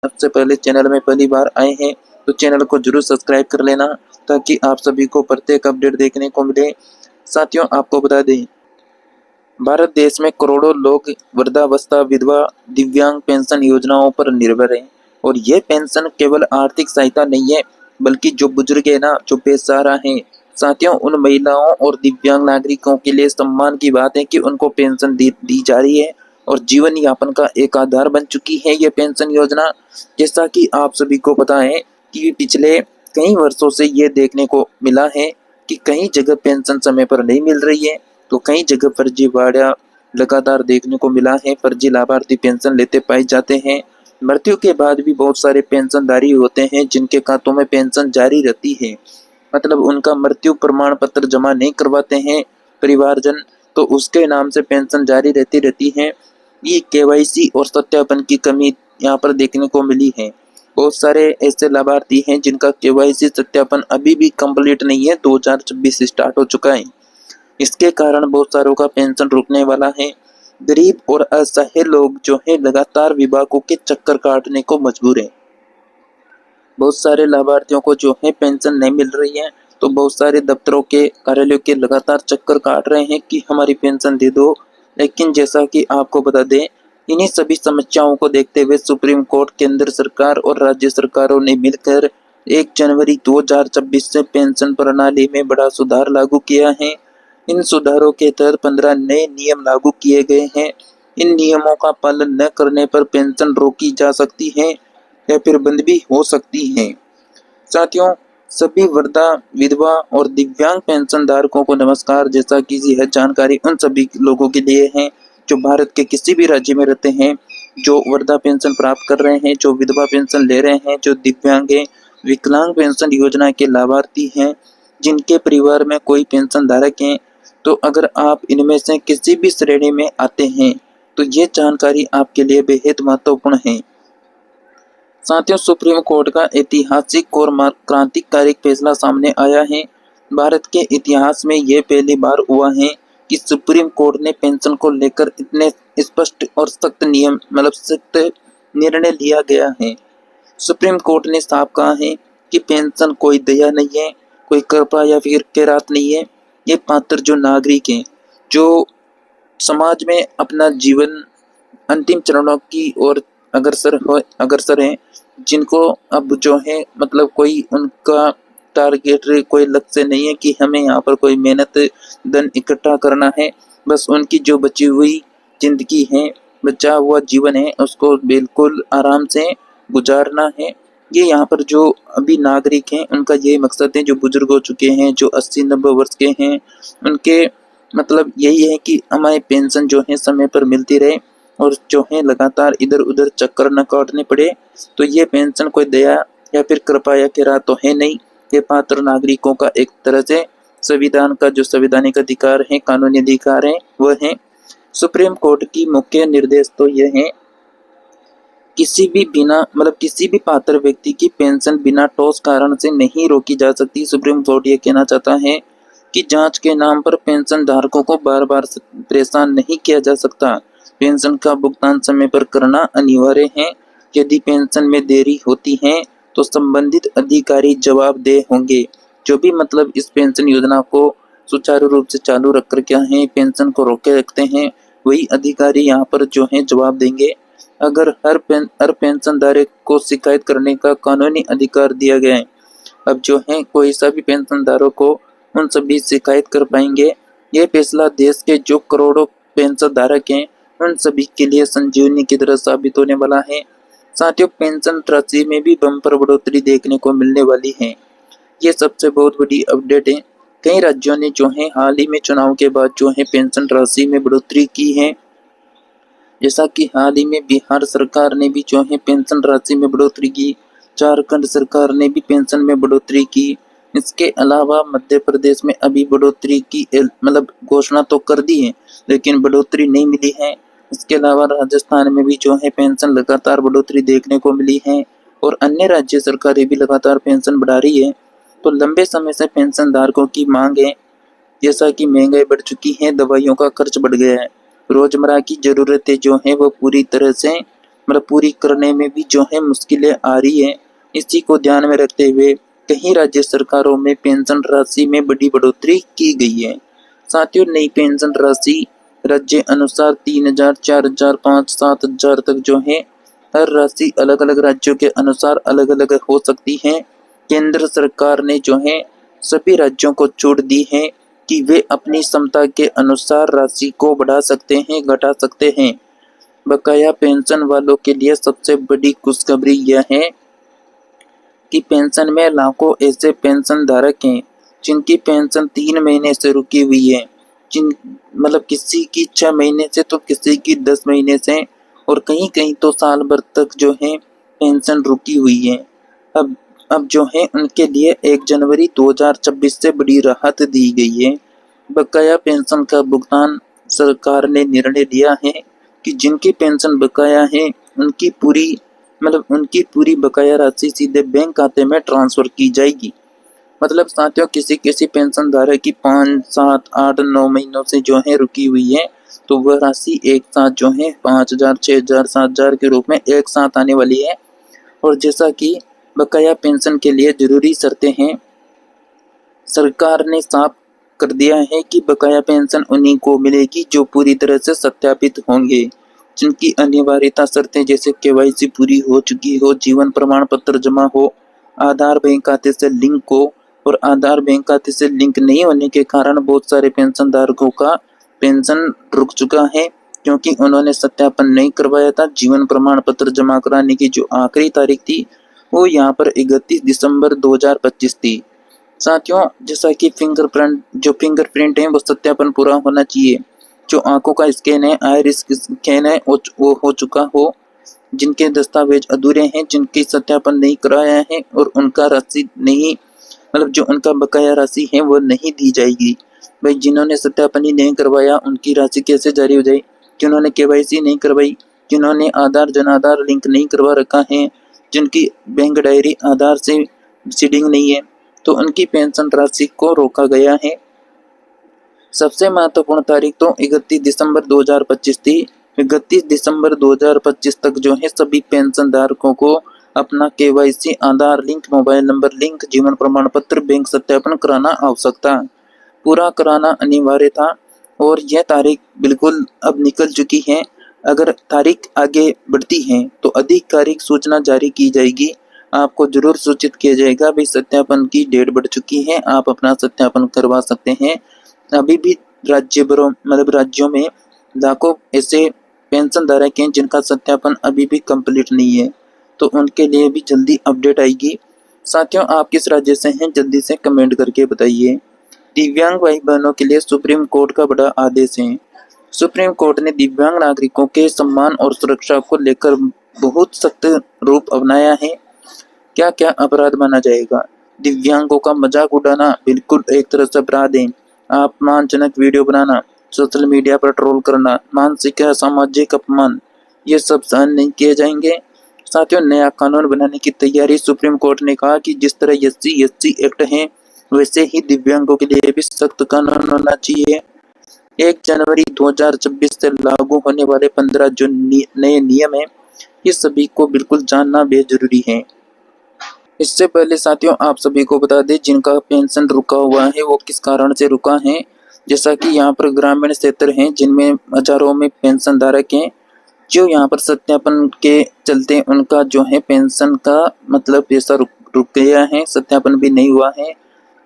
सबसे पहले चैनल में पहली बार आए हैं तो चैनल को जरूर सब्सक्राइब कर लेना ताकि आप सभी को प्रत्येक अपडेट देखने को मिले। साथियों, आपको बता दें, भारत देश में करोड़ों लोग वृद्धावस्था, विधवा, दिव्यांग पेंशन योजनाओं पर निर्भर हैं। और ये पेंशन केवल आर्थिक सहायता नहीं है, बल्कि जो बुजुर्ग है ना, जो बेसहारा हैं, साथियों, उन महिलाओं और दिव्यांग नागरिकों के लिए सम्मान की बात है कि उनको पेंशन दी जा रही है और जीवन यापन का एक आधार बन चुकी है ये पेंशन योजना। जैसा कि आप सभी को पता है कि पिछले कई वर्षों से ये देखने को मिला है कि कई जगह पेंशन समय पर नहीं मिल रही है, तो कई जगह फर्जीवाड़ा लगातार देखने को मिला है। फर्जी लाभार्थी पेंशन लेते पाए जाते हैं। मृत्यु के बाद भी बहुत सारे पेंशनधारी होते हैं जिनके खातों में पेंशन जारी रहती है, मतलब उनका मृत्यु प्रमाण पत्र जमा नहीं करवाते हैं परिवारजन, तो उसके नाम से पेंशन जारी रहती है। ये केवाईसी और सत्यापन की कमी यहाँ पर देखने को मिली है। बहुत सारे ऐसे लाभार्थी हैं जिनका केवाईसी सत्यापन अभी भी कंप्लीट नहीं है, 2026 स्टार्ट हो चुका है। इसके कारण बहुत सारों का पेंशन रुकने वाला है। गरीब और असहाय लोग जो है लगातार विभागों के चक्कर काटने को मजबूर है। बहुत सारे लाभार्थियों को जो है पेंशन नहीं मिल रही है, तो बहुत सारे दफ्तरों के कार्यालयों के लगातार चक्कर काट रहे हैं कि हमारी पेंशन दे दो। लेकिन जैसा कि आपको बता दें, इन्हीं सभी समस्याओं को देखते हुए सुप्रीम कोर्ट, केंद्र सरकार और राज्य सरकारों ने मिलकर 1 जनवरी 2026 से पेंशन प्रणाली में बड़ा सुधार लागू किया है। इन सुधारों के तहत 15 नए नियम लागू किए गए हैं। इन नियमों का पालन न करने पर पेंशन रोकी जा सकती है या फिर बंद भी हो सकती है। साथियों, सभी वृद्धा, विधवा और दिव्यांग पेंशन धारकों को नमस्कार। जैसा कि यह जानकारी उन सभी लोगों के लिए है जो भारत के किसी भी राज्य में रहते हैं, जो वृद्धा पेंशन प्राप्त कर रहे हैं, जो विधवा पेंशन ले रहे हैं, जो दिव्यांग है, विकलांग पेंशन योजना के लाभार्थी हैं, जिनके परिवार में कोई पेंशन धारक है। तो अगर आप इनमें से किसी भी श्रेणी में आते हैं तो ये जानकारी आपके लिए बेहद महत्वपूर्ण है। साथियों, सुप्रीम कोर्ट का ऐतिहासिक और क्रांतिकारी फैसला सामने आया है। भारत के इतिहास में यह पहली बार हुआ है कि सुप्रीम कोर्ट ने पेंशन को लेकर इतने स्पष्ट और सख्त नियम, मतलब सख्त निर्णय लिया गया है। सुप्रीम कोर्ट ने साफ कहा है कि पेंशन कोई दया नहीं है, कोई कृपा या फिर खैरात नहीं है। ये पात्र जो नागरिक हैं, जो समाज में अपना जीवन अंतिम चरणों की ओर अग्रसर हैं, जिनको अब जो है, मतलब कोई उनका टारगेट, कोई लक्ष्य नहीं है कि हमें यहाँ पर कोई मेहनत धन इकट्ठा करना है। बस उनकी जो बची हुई जिंदगी है, बचा हुआ जीवन है, उसको बिल्कुल आराम से गुजारना है। ये यहाँ पर जो अभी नागरिक हैं उनका यही मकसद है। जो बुजुर्ग हो चुके हैं, जो 80-90 वर्ष के हैं, उनके मतलब यही है कि हमारी पेंशन जो है समय पर मिलती रहे और जो है लगातार इधर उधर चक्कर न काटने पड़े। तो ये पेंशन कोई दया या फिर कृपा या किराया तो है नहीं। ये पात्र नागरिकों का एक तरह से संविधान का जो संवैधानिक अधिकार है, कानूनी अधिकार है, वह है। सुप्रीम कोर्ट की मुख्य निर्देश तो यह है, किसी भी पात्र व्यक्ति की पेंशन बिना ठोस कारण से नहीं रोकी जा सकती। सुप्रीम कोर्ट ये कहना चाहता है कि जांच के नाम पर पेंशन धारकों को बार बार परेशान नहीं किया जा सकता। पेंशन का भुगतान समय पर करना अनिवार्य है। यदि पेंशन में देरी होती है तो संबंधित अधिकारी जवाबदेह होंगे। जो भी मतलब इस पेंशन योजना को सुचारू रूप से चालू रख कर क्या है, पेंशन को रोके रखते हैं, वही अधिकारी यहाँ पर जो है जवाब देंगे। अगर हर पेंशन धारक को शिकायत करने का कानूनी अधिकार दिया गया है। अब जो है कोई सा भी पेंशन धारक को उन सभी शिकायत कर पाएंगे। यह फैसला देश के जो करोड़ों पेंशन धारक हैं उन सभी के लिए संजीवनी की तरह साबित होने वाला है। साथियों, पेंशन राशि में भी बम्पर बढ़ोतरी देखने को मिलने वाली है। ये सबसे बहुत बड़ी अपडेट है। कई राज्यों ने जो है हाल ही में चुनाव के बाद जो है पेंशन राशि में बढ़ोतरी की है। जैसा कि हाल ही में बिहार सरकार ने भी जो है पेंशन राशि में बढ़ोतरी की, झारखंड सरकार ने भी पेंशन में बढ़ोतरी की। इसके अलावा मध्य प्रदेश में अभी बढ़ोतरी की मतलब घोषणा तो कर दी है, लेकिन बढ़ोतरी नहीं मिली है। इसके अलावा राजस्थान में भी जो है पेंशन लगातार बढ़ोतरी देखने को मिली है और अन्य राज्य सरकारें भी लगातार पेंशन बढ़ा रही है। तो लंबे समय से पेंशन धारकों की मांग है। जैसा कि महंगाई बढ़ चुकी है, दवाइयों का खर्च बढ़ गया है, रोजमर्रा की जरूरतें जो है वो पूरी तरह से मतलब पूरी करने में भी जो है मुश्किलें आ रही है। इसी को ध्यान में रखते हुए कई राज्य सरकारों में पेंशन राशि में बड़ी बढ़ोतरी की गई है। साथियों, नई पेंशन राशि राज्य अनुसार 3,000, 4,000, 5, 7,000 तक जो है हर राशि अलग अलग राज्यों के अनुसार अलग अलग हो सकती है। केंद्र सरकार ने जो है सभी राज्यों को छूट दी है कि वे अपनी क्षमता के अनुसार राशि को बढ़ा सकते हैं, घटा सकते हैं। बकाया पेंशन वालों के लिए सबसे बड़ी खुशखबरी यह है कि पेंशन में लाखों ऐसे पेंशन धारक हैं जिनकी पेंशन 3 महीने से रुकी हुई है। जिन मतलब किसी की 6 महीने से तो किसी की 10 महीने से और कहीं कहीं तो साल भर तक जो है पेंशन रुकी हुई है। अब अब जो है उनके लिए 1 जनवरी 2026 से बड़ी राहत दी गई है। बकाया पेंशन का भुगतान सरकार ने निर्णय लिया है कि जिनकी पेंशन बकाया है उनकी पूरी बकाया राशि सीधे बैंक खाते में ट्रांसफर की जाएगी। मतलब साथियों, किसी किसी पेंशन धारक की 5, 7, 8, 9 महीनों से जो है रुकी हुई है, तो वह राशि एक साथ जो है 5,000, 6,000, 7,000 के रूप में एक साथ आने वाली है। और जैसा कि बकाया पेंशन के लिए जरूरी शर्तें हैं, सरकार ने साफ कर दिया है कि बकाया पेंशन उन्हीं को मिलेगी जो पूरी तरह से सत्यापित होंगे, जिनकी अनिवार्यता शर्तें जैसे केवाईसी पूरी हो चुकी हो, जीवन प्रमाण पत्र जमा हो, आधार बैंक खाते से लिंक हो। और आधार बैंक खाते से लिंक नहीं होने के कारण बहुत सारे पेंशन धारकों का पेंशन रुक चुका है, क्योंकि उन्होंने सत्यापन नहीं करवाया था। जीवन प्रमाण पत्र जमा कराने की जो आखिरी तारीख थी वो यहाँ पर 31 दिसंबर 2025 थी। साथियों, जैसा कि फिंगरप्रिंट है वो सत्यापन पूरा होना चाहिए। जो आंखों का स्कैन है, आइरिस स्कैन है, वो हो चुका हो। जिनके दस्तावेज अधूरे हैं, जिनकी सत्यापन नहीं कराया है और उनका राशि नहीं जो उनका बकाया राशि है वो नहीं दी जाएगी। भाई, जिन्होंने सत्यापन ही नहीं करवाया उनकी राशि कैसे जारी हो जाए? जिन्होंने केवाईसी नहीं करवाई, जिन्होंने आधार जनाधार लिंक नहीं करवा रखा है, जिनकी बैंक डायरी आधार से सीडिंग नहीं है, तो उनकी पेंशन राशि को रोका गया है। सबसे महत्वपूर्ण तारीख तो 31 दिसंबर 2025 थी। 31 दिसंबर 2025 तक जो है सभी पेंशन धारकों को अपना केवाईसी, आधार लिंक, मोबाइल नंबर लिंक, जीवन प्रमाण पत्र, बैंक सत्यापन कराना आवश्यक था, पूरा कराना अनिवार्य था। और यह तारीख बिल्कुल अब निकल चुकी है। अगर तारीख आगे बढ़ती है तो आधिकारिक सूचना जारी की जाएगी, आपको जरूर सूचित किया जाएगा। भाई, सत्यापन की डेट बढ़ चुकी है, आप अपना सत्यापन करवा सकते हैं। अभी भी राज्यों में लाखों ऐसे पेंशन धारक हैं जिनका सत्यापन अभी भी कंप्लीट नहीं है, तो उनके लिए भी जल्दी अपडेट आएगी। साथियों, आप किस राज्य से हैं जल्दी से कमेंट करके बताइए। दिव्यांग भाई बहनों के लिए सुप्रीम कोर्ट का बड़ा आदेश है। सुप्रीम कोर्ट ने दिव्यांग नागरिकों के सम्मान और सुरक्षा को लेकर बहुत सख्त रूप अपनाया है। क्या क्या अपराध माना जाएगा? दिव्यांगों का मजाक उड़ाना बिल्कुल एक तरह से अपराध है। अपमानजनक वीडियो बनाना, सोशल मीडिया पर ट्रोल करना, मानसिक या सामाजिक अपमान, ये सब सहन नहीं किए जाएंगे। साथियों, नया कानून बनाने की तैयारी। सुप्रीम कोर्ट ने कहा कि जिस तरह SC/ST एक्ट है वैसे ही दिव्यांगों के लिए भी सख्त कानून होना चाहिए। 1 जनवरी 2026 से लागू होने वाले 15 जो नए नियम है, ये सभी को बिल्कुल जानना बेहद जरूरी है। इससे पहले साथियों, आप सभी को बता दें जिनका पेंशन रुका हुआ है वो किस कारण से रुका है। जैसा कि यहाँ पर ग्रामीण क्षेत्र हैं जिनमें हजारों में पेंशन धारक हैं, जो यहाँ पर सत्यापन के चलते उनका जो है पेंशन का पैसा रुक गया है, सत्यापन भी नहीं हुआ है।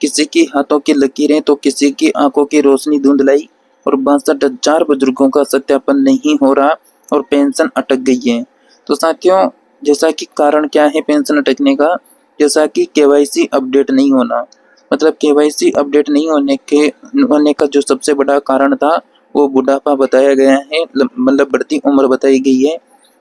किसी की हाथों की लकीरें तो किसी की आंखों की रोशनी धुंधलाई, और 62,000 बुजुर्गों का सत्यापन नहीं हो रहा और पेंशन अटक गई है। तो साथियों, जैसा कि कारण क्या है पेंशन अटकने का? जैसा कि केवाईसी अपडेट नहीं होना। केवाईसी अपडेट नहीं होने का जो सबसे बड़ा कारण था वो बुढ़ापा बताया गया है, बढ़ती उम्र बताई गई है।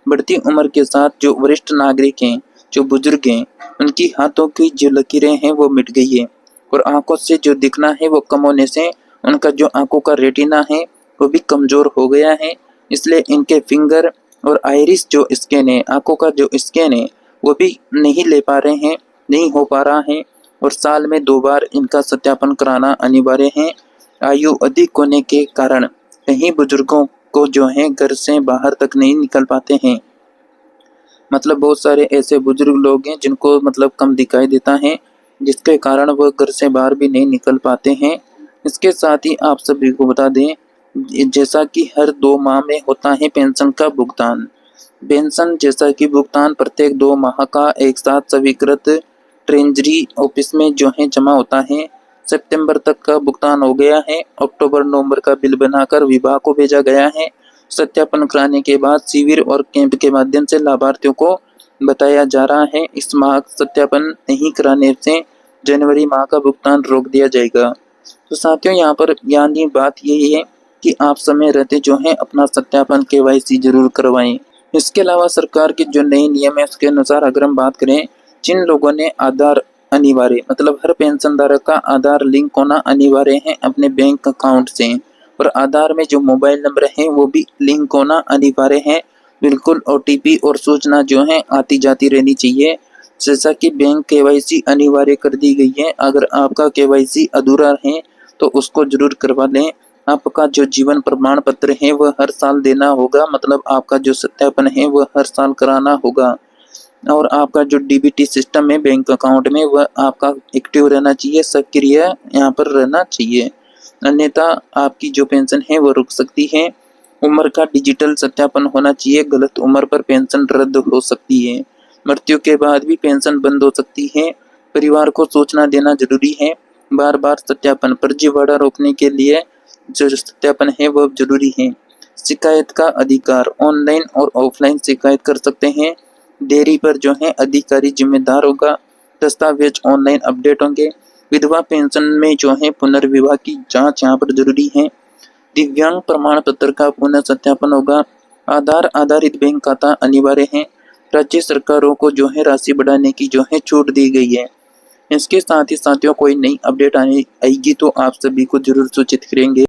बढ़ती उम्र के साथ जो वरिष्ठ नागरिक हैं, जो बुजुर्ग हैं, उनकी हाथों की जो लकीरें हैं वो मिट गई है, और आंखों से जो दिखना है वो कम होने से उनका जो आंखों का रेटिना है वो भी कमजोर हो गया है। इसलिए इनके फिंगर और आइरिस जो स्कैन है, आंखों का जो स्कैन है वो भी नहीं ले पा रहे हैं, नहीं हो पा रहा है, और साल में 2 बार इनका सत्यापन कराना अनिवार्य है। आयु अधिक होने के कारण कहीं बुजुर्गों को जो है घर से बाहर तक नहीं निकल पाते हैं। मतलब बहुत सारे ऐसे बुजुर्ग लोग हैं जिनको मतलब कम दिखाई देता है, जिसके कारण वह घर से बाहर भी नहीं निकल पाते हैं। इसके साथ ही आप सभी को बता दें, जैसा कि हर 2 माह में होता है पेंशन का भुगतान। पेंशन जैसा कि भुगतान प्रत्येक 2 माह का एक साथ स्वीकृत ट्रेजरी ऑफिस में जो है जमा होता है। सितंबर तक का भुगतान हो गया है। अक्टूबर नवंबर का बिल बनाकर विभाग को भेजा गया है। सत्यापन कराने के बाद शिविर और कैंप के माध्यम से लाभार्थियों को बताया जा रहा है। इस माह सत्यापन नहीं कराने से जनवरी माह का भुगतान रोक दिया जाएगा। तो साथियों, यहाँ पर यानी बात यही है कि आप समय रहते जो है अपना सत्यापन केवाईसी जरूर करवाएं। इसके अलावा सरकार के जो नए नियम है उसके अनुसार अगर हम बात करें, जिन लोगों ने आधार अनिवार्य मतलब हर पेंशन धारक का आधार लिंक होना अनिवार्य है अपने बैंक अकाउंट से, और आधार में जो मोबाइल नंबर है वो भी लिंक होना अनिवार्य है। बिल्कुल ओटीपी और सूचना जो है आती जाती रहनी चाहिए। जैसा कि बैंक केवाईसी अनिवार्य कर दी गई है, अगर आपका केवाईसी अधूरा है तो उसको जरूर करवा लें। आपका जो जीवन प्रमाण पत्र है वह हर साल देना होगा, मतलब आपका जो सत्यापन है वह हर साल कराना होगा। और आपका जो डीबीटी सिस्टम है बैंक अकाउंट में वह आपका एक्टिव रहना चाहिए, सक्रिय यहाँ पर रहना चाहिए, अन्यथा आपकी जो पेंशन है वो रुक सकती है। उम्र का डिजिटल सत्यापन होना चाहिए, गलत उम्र पर पेंशन रद्द हो सकती है। मृत्यु के बाद भी पेंशन बंद हो सकती है। परिवार को सूचना देना जरूरी है। बार बार सत्यापन, फर्जीवाड़ा रोकने के लिए जो सत्यापन है वह जरूरी है। शिकायत का अधिकार, ऑनलाइन और ऑफलाइन शिकायत कर सकते हैं। डेयरी पर जो है अधिकारी जिम्मेदार होगा। दस्तावेज ऑनलाइन अपडेट होंगे। विधवा पेंशन में जो है पुनर्विवाह की जांच यहाँ पर जरूरी है। दिव्यांग प्रमाण पत्र का पुनः सत्यापन होगा। आधार आधारित बैंक खाता अनिवार्य है। राज्य सरकारों को जो है राशि बढ़ाने की जो है छूट दी गई है। इसके साथ ही साथियों, कोई नई अपडेट आएगी तो आप सभी को जरूर सूचित करेंगे।